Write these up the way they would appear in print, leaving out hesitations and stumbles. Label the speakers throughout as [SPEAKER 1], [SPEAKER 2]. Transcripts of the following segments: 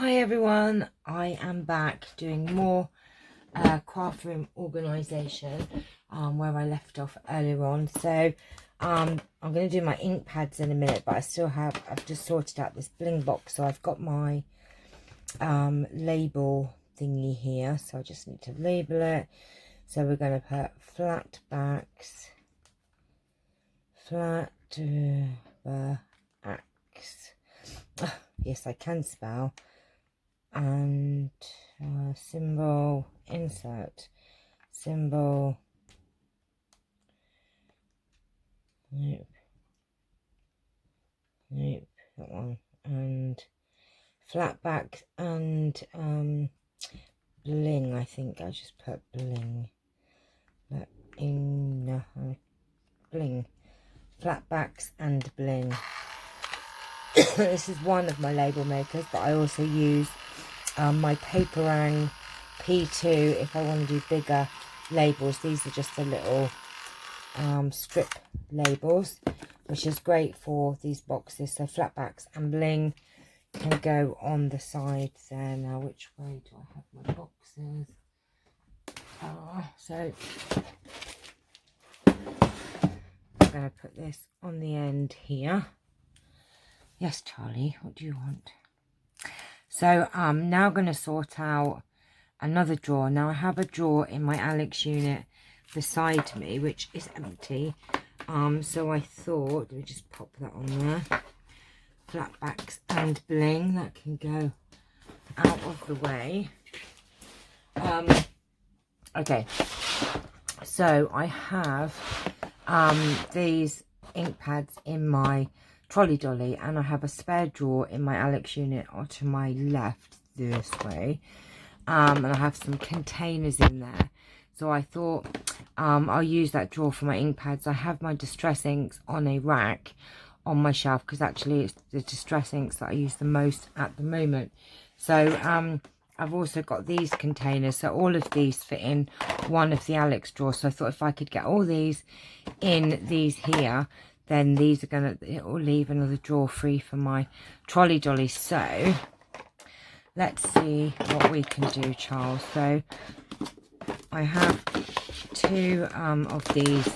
[SPEAKER 1] Hi everyone, I am back doing more craft room organisation where I left off earlier on. So I'm going to do my ink pads in a minute, but I've just sorted out this bling box. So I've got my label thingy here, so I just need to label it. So we're going to put flat backs, yes I can spell, and symbol, insert, symbol, nope, that one, and flat back, and bling. I think I just put bling, but bling, flat backs and bling. This is one of my label makers, but I also use my Paperang P2 if I want to do bigger labels. These are just the little strip labels, which is great for these boxes. So flat backs and bling can go on the sides there. Now, which way do I have my boxes? So I'm going to put this on the end here. Yes, Charlie, what do you want? So I'm now going to sort out another drawer. Now I have a drawer in my Alex unit beside me, which is empty. So I thought, let me just pop that on there. Flat backs and bling, that can go out of the way. Okay, so I have these ink pads in my trolley dolly, and I have a spare drawer in my Alex unit to my left this way, and I have some containers in there. So I thought I'll use that drawer for my ink pads. I have my distress inks on a rack on my shelf, because actually it's the distress inks that I use the most at the moment. So I've also got these containers, so all of these fit in one of the Alex drawers. So I thought if I could get all these in these here, then these are it will leave another drawer free for my trolley dolly. So let's see what we can do, Charles. So I have two of these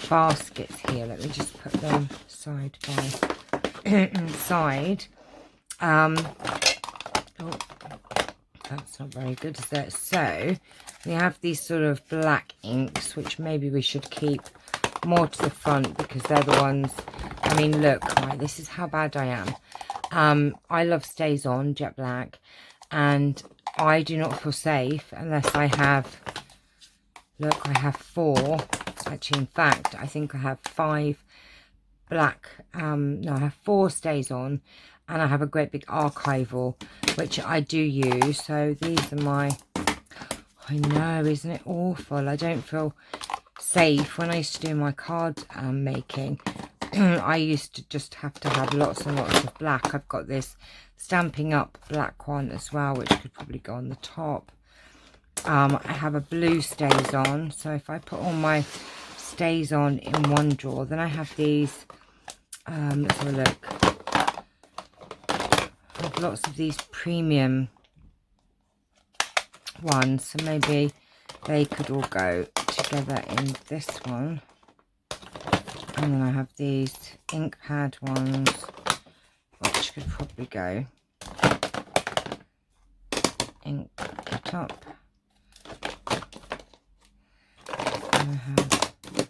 [SPEAKER 1] baskets here. Let me just put them side by side. Oh, that's not very good, is it? So we have these sort of black inks, which maybe we should keep more to the front, because they're the ones, I mean, look, right, this is how bad I am. I love Stays On jet black, and I do not feel safe unless I have, look, I have 4, actually, in fact, I think I have 5 black, no, I have 4 Stays On, and I have a great big archival, which I do use. So these are my, I know, isn't it awful? I don't feel safe. When I used to do my card making, I used to just have to have lots and lots of black. I've got this Stamping Up black one as well, which could probably go on the top. I have a blue Stays On, so if I put all my Stays On in one drawer, then I have these, let's have a look, I have lots of these premium ones, so maybe they could all go together in this one. And then I have these ink pad ones, which could probably go ink top. And I have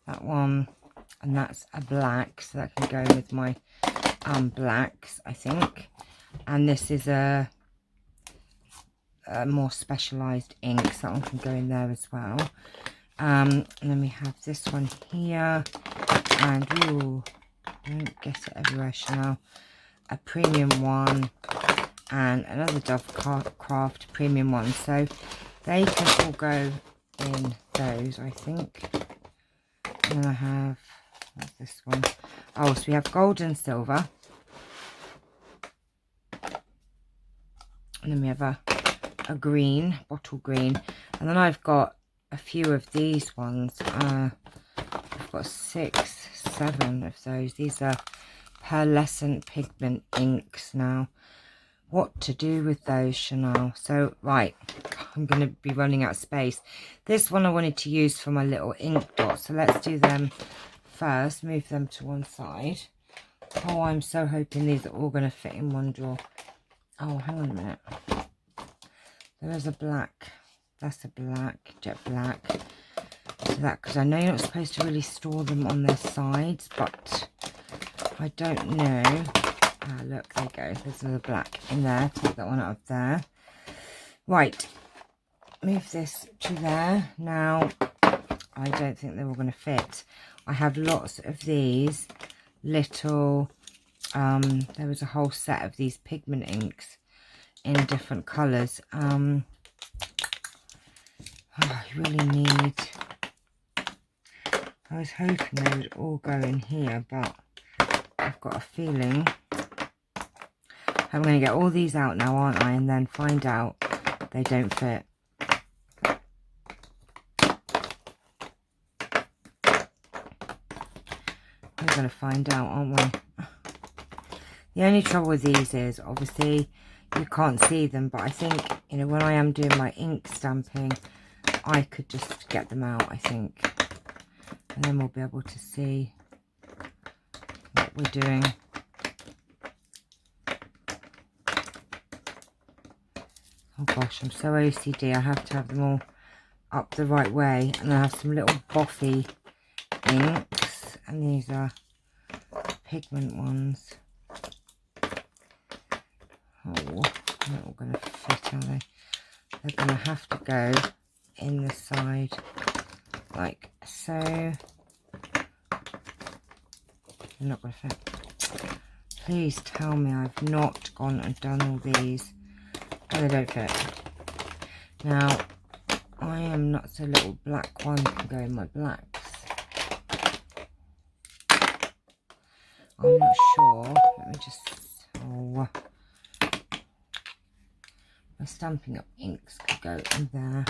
[SPEAKER 1] that one, and that's a black, so that can go with my blacks, I think. And this is a more specialized ink, so that one can go in there as well. And then we have this one here, and ooh, don't get it everywhere, Channelle, a premium one, and another Dove Craft premium one. So they can all go in those, I think. And then I have, what's this one? Oh, so we have gold and silver, and then we have a green, bottle green, and then I've got a few of these ones. I've got 6, 7 of those. These are pearlescent pigment inks. Now what to do with those, Channelle. So, right, I'm going to be running out of space. This one I wanted to use for my little ink dots. So let's do them first. Move them to one side. Oh, I'm so hoping these are all going to fit in one drawer. Oh, hang on a minute. There is a black. That's a black, jet black. So that, because I know you're not supposed to really store them on their sides, but I don't know. Ah, look, there you go. There's another black in there. Take that one out of there. Right. Move this to there. Now, I don't think they're all going to fit. I have lots of these little, there was a whole set of these pigment inks in different colours. Oh, I really need, I was hoping they would all go in here, but I've got a feeling I'm going to get all these out now, aren't I, and then find out they don't fit. We're going to find out, aren't we? The only trouble with these is, obviously, you can't see them, but I think, you know, when I am doing my ink stamping, I could just get them out, I think. And then we'll be able to see what we're doing. Oh gosh, I'm so OCD. I have to have them all up the right way. And I have some little boffy inks. And these are pigment ones. Oh, they're not all going to fit, are they? They're going to have to go in the side like so. They're not going to fit. Please tell me I've not gone and done all these and they don't fit. Now, I am not so little black one can go in my blacks. I'm not sure. Let me just, oh, my Stampin' Up inks could go in there.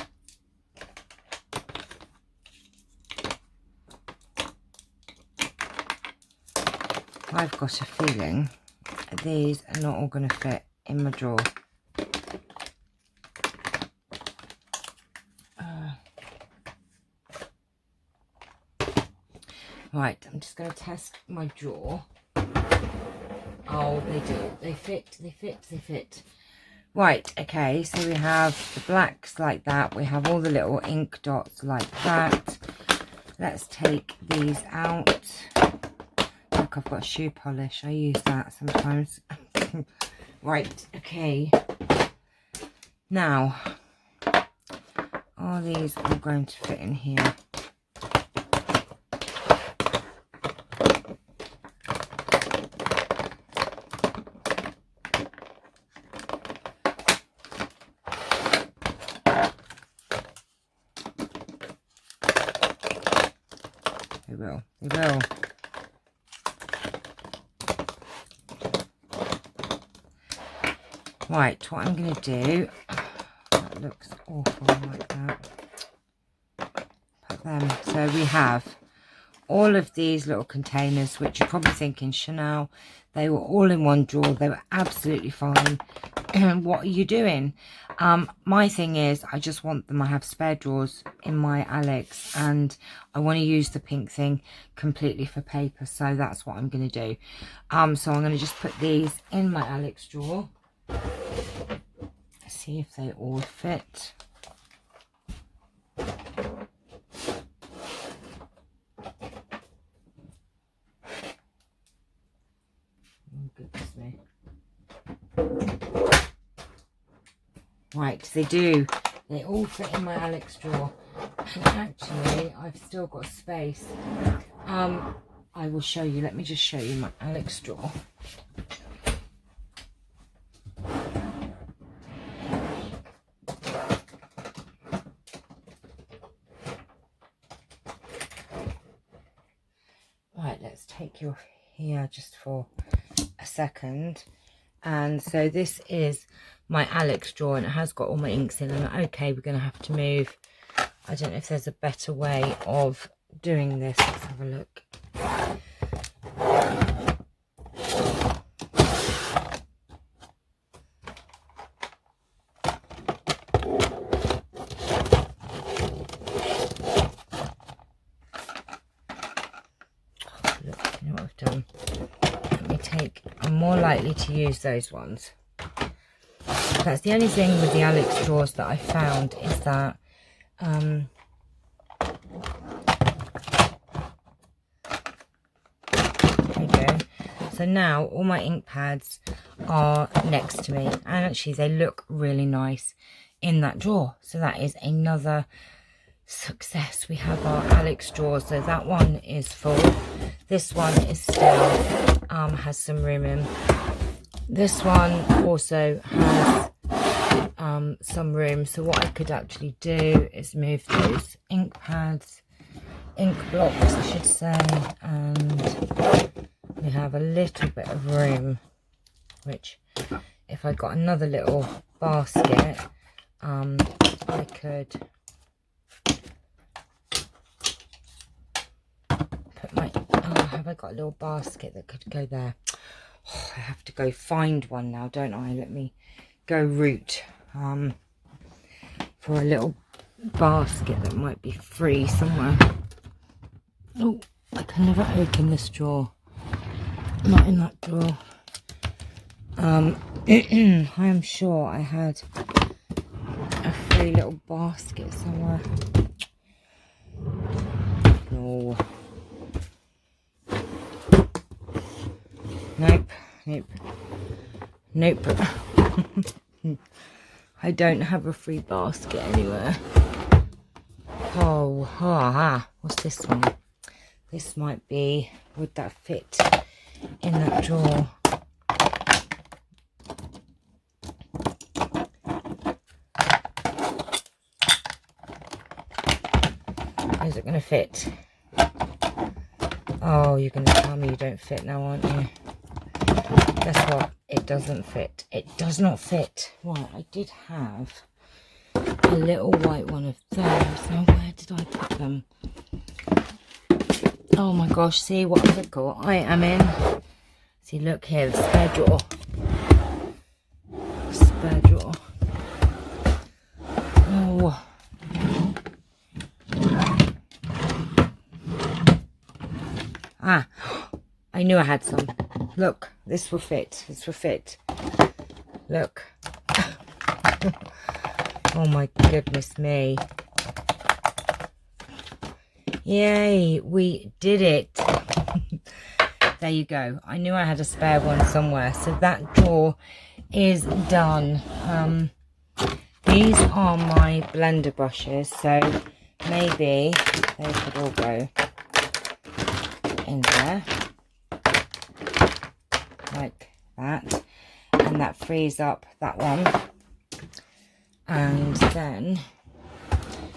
[SPEAKER 1] I've got a feeling these are not all going to fit in my drawer. Right, I'm just going to test my drawer. Oh, they do. They fit, they fit, they fit. Right, okay, so we have the blacks like that. We have all the little ink dots like that. Let's take these out. Look, I've got shoe polish. I use that sometimes. Right, okay. Now, are these all going to fit in here? They will. They will. Right, what I'm going to do, that looks awful like that. Put them, so we have all of these little containers, which you're probably thinking, Channelle, they were all in one drawer, they were absolutely fine. What are you doing? My thing is, I just want them, I have spare drawers in my Alex, and I want to use the pink thing completely for paper, so that's what I'm going to do. So I'm going to just put these in my Alex drawer. See if they all fit. Oh, goodness me. Right, they do. They all fit in my Alex drawer. And actually, I've still got space. I will show you. Let me just show you my Alex drawer. Right, let's take you off here just for a second. And so this is my Alex drawer, and it has got all my inks in. And okay, we're going to have to move. I don't know if there's a better way of doing this. Let's have a look. likely to use those ones. That's the only thing with the Alex drawers that I found, is that there you go. So now all my ink pads are next to me, and actually they look really nice in that drawer. So that is another success. We have our Alex drawers. So that one is full. This one is still has some room in. This one also has some room. So what I could actually do is move those ink pads, ink blocks I should say, and we have a little bit of room, which if I got another little basket, I could put my, have I got a little basket that could go there? Oh, I have to go find one now, don't I? Let me go root for a little basket that might be free somewhere. Oh, I can never open this drawer. Not in that drawer. I am sure I had a free little basket somewhere. No. Nope. Nope. Nope. I don't have a free basket anywhere. Oh, what's this one? This might be, would that fit in that drawer? Is it going to fit? Oh, you're going to tell me you don't fit now, aren't you? Guess what? It doesn't fit. It does not fit. Right, I did have a little white one of those. Now, where did I put them? Oh my gosh, see what a pickle I am in. See, look here, the spare drawer. Spare drawer. Oh. Ah, I knew I had some. Look, this will fit. This will fit. Look. Oh my goodness me. Yay, we did it. There you go. I knew I had a spare one somewhere. So that drawer is done. These are my blender brushes. So maybe they could all go in there. Like that. And that frees up that one. And then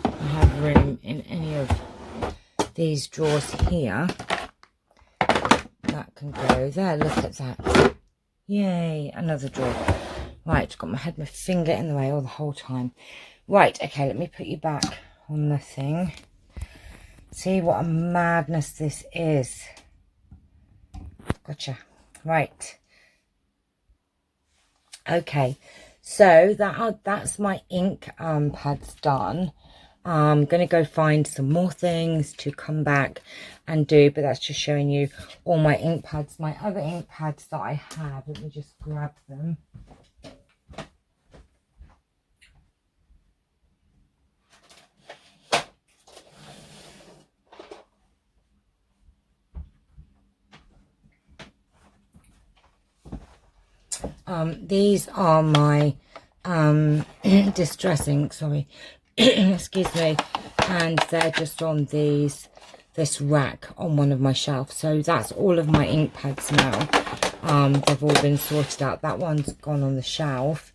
[SPEAKER 1] I have room in any of these drawers here. That can go there. Look at that. Yay, another drawer. Right, got had my finger in the way all the whole time. Right, okay, let me put you back on the thing. See what a madness this is. Gotcha. Right. Okay, so that's my ink pads done. I'm going to go find some more things to come back and do, but that's just showing you all my ink pads. My other ink pads that I have, let me just grab them. These are my distressing, sorry, excuse me, and they're just on this rack on one of my shelves. So that's all of my ink pads now. They've all been sorted out. That one's gone on the shelf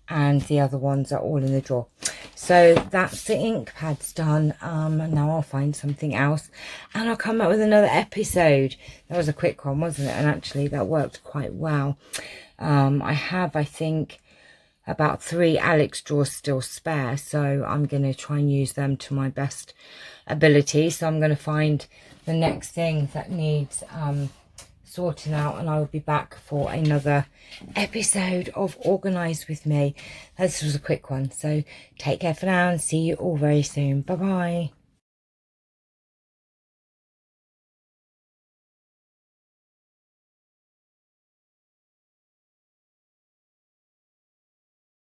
[SPEAKER 1] and the other ones are all in the drawer. So that's the ink pads done. Now I'll find something else and I'll come up with another episode. That was a quick one, wasn't it? And actually that worked quite well. I have, I think, about 3 Alex drawers still spare, so I'm going to try and use them to my best ability. So I'm going to find the next thing that needs sorting out, and I will be back for another episode of Organise With Me. This was a quick one, so take care for now and see you all very soon. Bye bye.